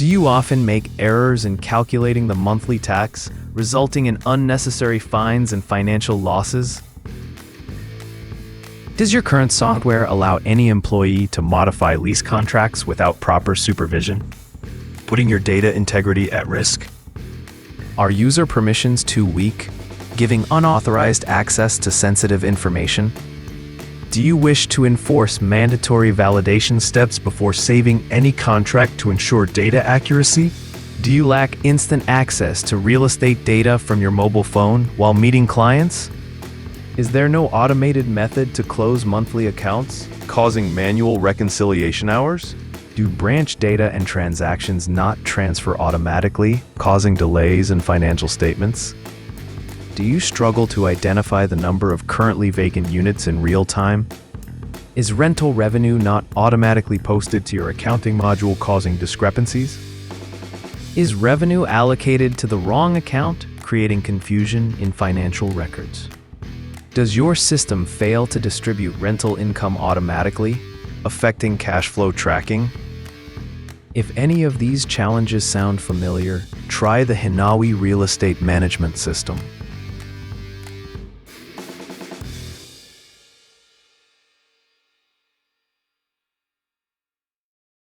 Do you often make errors in calculating the monthly tax, resulting in unnecessary fines and financial losses? Does your current software allow any employee to modify lease contracts without proper supervision, putting your data integrity at risk? Are user permissions too weak, giving unauthorized access to sensitive information? Do you wish to enforce mandatory validation steps before saving any contract to ensure data accuracy? Do you lack instant access to real estate data from your mobile phone while meeting clients? Is there no automated method to close monthly accounts, causing manual reconciliation hours? Do branch data and transactions not transfer automatically, causing delays in financial statements? Do you struggle to identify the number of currently vacant units in real time? Is rental revenue not automatically posted to your accounting module, causing discrepancies? Is revenue allocated to the wrong account, creating confusion in financial records? Does your system fail to distribute rental income automatically, affecting cash flow tracking? If any of these challenges sound familiar, try the Hinawi Real Estate Management System.